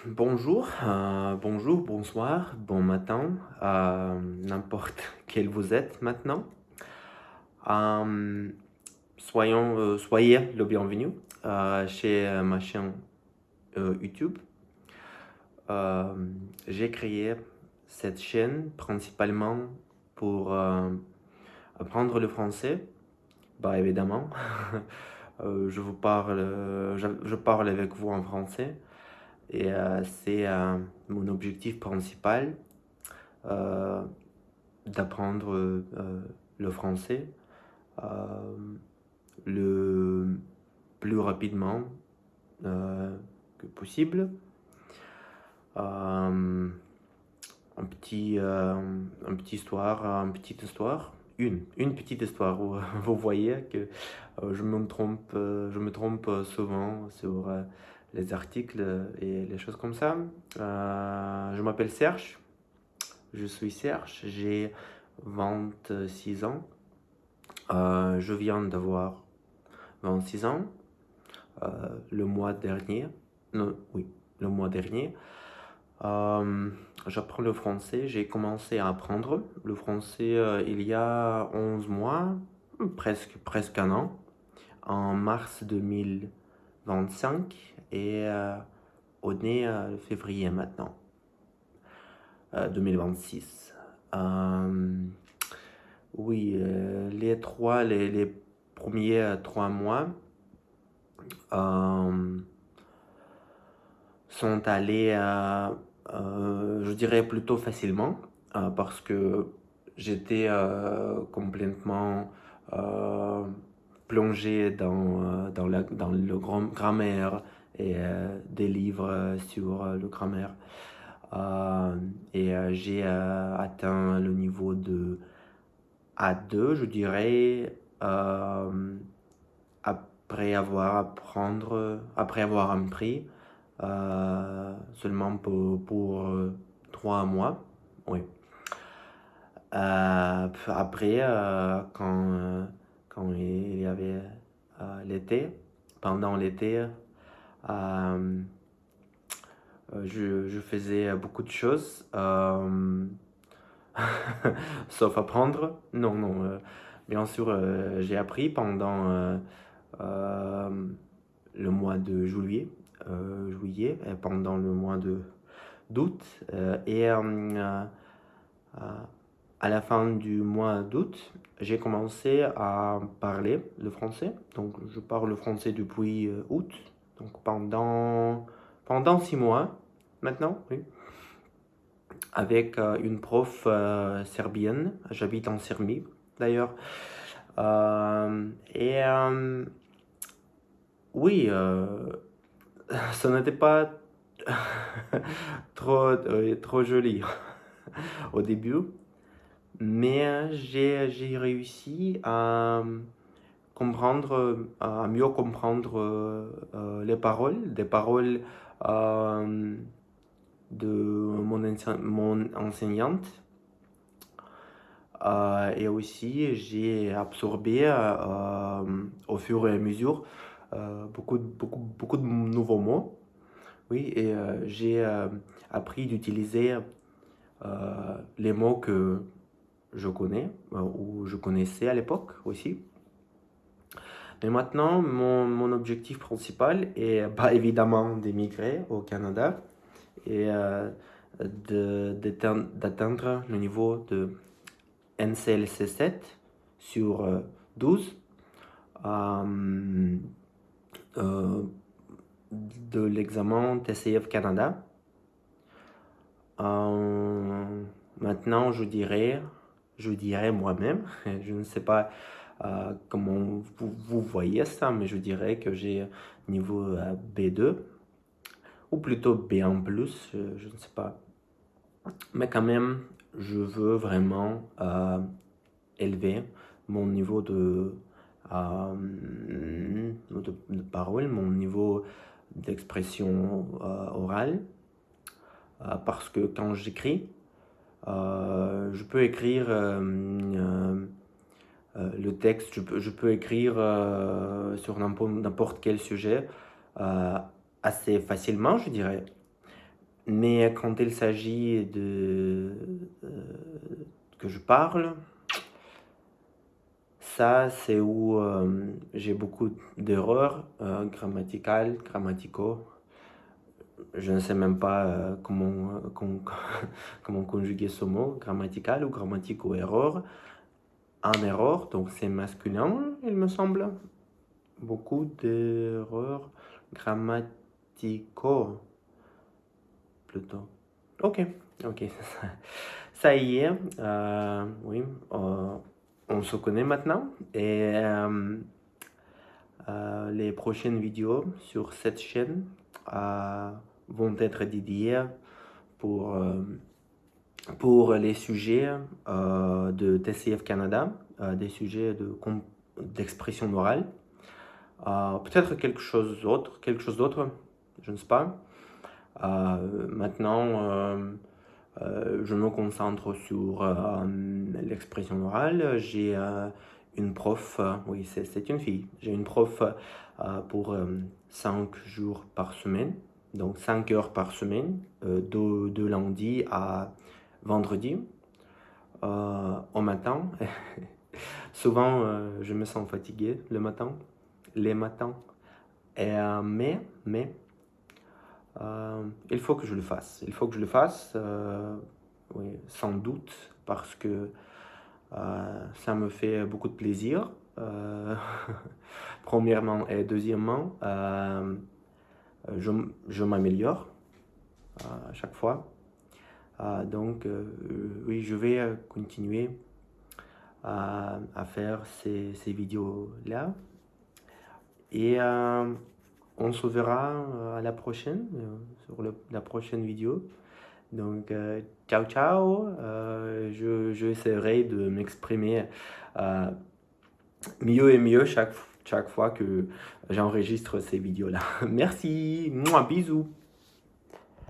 Bonjour, bonsoir, bon matin, n'importe quel vous êtes maintenant. Euh, Soyez le bienvenu chez ma chaîne YouTube. Euh, j'ai créé cette chaîne principalement pour apprendre le français. Bah évidemment, je parle avec vous en français et c'est mon objectif principal euh, d'apprendre le français euh, le plus rapidement que possible. Euh, une petite histoire, une petite histoire où vous voyez que je me trompe souvent sur les articles et les choses comme ça. Je m'appelle Serge, je suis Serge, j'ai 26 ans. Je viens d'avoir 26 ans euh, le mois dernier. Non, oui, le mois dernier. Euh, J'apprends le français. J'ai commencé à apprendre le français il y a 11 mois, presque un an, en mars 2025 et on est février maintenant, 2026. Oui, les premiers 3 mois euh, sont allés, je dirais plutôt facilement, parce que j'étais complètement euh, plongé dans le grammaire et des livres sur le grammaire. J'ai atteint le niveau de A2, je dirais, après avoir appris seulement pour 3 mois. Oui. Après, quand il y avait l'été, pendant l'été, euh, je faisais beaucoup de choses, sauf apprendre. Non, non. Bien sûr, j'ai appris pendant euh, le mois de juillet, et pendant le mois de d'août. À la fin du mois d'août, j'ai commencé à parler le français. Donc, je parle le français depuis août. Donc, pendant 6 mois maintenant, oui. Avec une prof serbienne. J'habite en Serbie, d'ailleurs. Et oui, ça n'était pas trop joli au début. Mais j'ai réussi à mieux comprendre les paroles, des paroles euh, de mon enseignante. Et aussi, j'ai absorbé au fur et à mesure beaucoup de nouveaux mots. Oui, et j'ai appris d'utiliser les mots que je connais ou je connaissais à l'époque aussi. Mais maintenant, mon objectif principal est bah, évidemment d'émigrer au Canada et d'atteindre le niveau de NCLC 7 sur 12 euh, euh, de l'examen TCF Canada. Euh, Maintenant, je dirais moi-même, je ne sais pas comment vous voyez ça, mais je dirais que j'ai niveau B2 ou plutôt B1+, je ne sais pas. Mais quand même, je veux vraiment élever mon niveau de parole, mon niveau d'expression orale, parce que quand j'écris, je peux écrire le texte, je peux écrire sur n'importe quel sujet euh, assez facilement, je dirais. Mais quand il s'agit que je parle, ça c'est où j'ai beaucoup d'erreurs grammaticaux. Je ne sais même pas comment conjuguer ce mot, grammatical ou grammatico erreur. Un erreur, donc c'est masculin, il me semble. Beaucoup d'erreurs grammaticaux, plutôt. Ok, ok, ça y est, oui, on se connaît maintenant. Et les prochaines vidéos sur cette chaîne vont être dédiées pour, pour les sujets de TCF Canada, des sujets d'expression orale. Peut-être quelque chose d'autre, je ne sais pas. Maintenant, je me concentre sur l'expression orale. J'ai une prof, oui, c'est une fille. J'ai une prof pour 5 jours par semaine, donc 5 heures par semaine, de lundi à vendredi, au matin. Souvent, je me sens fatigué les matins. Et, mais il faut que je le fasse. Il faut que je le fasse, oui, sans doute, parce que ça me fait beaucoup de plaisir. Premièrement et deuxièmement, je m'améliore à chaque fois. Donc, oui, je vais continuer à faire ces vidéos-là. Et on se verra à la prochaine, sur la prochaine vidéo. Donc, ciao, ciao. Je essaierai de m'exprimer mieux et mieux chaque fois que j'enregistre ces vidéos-là. Merci. Mouah, bisous.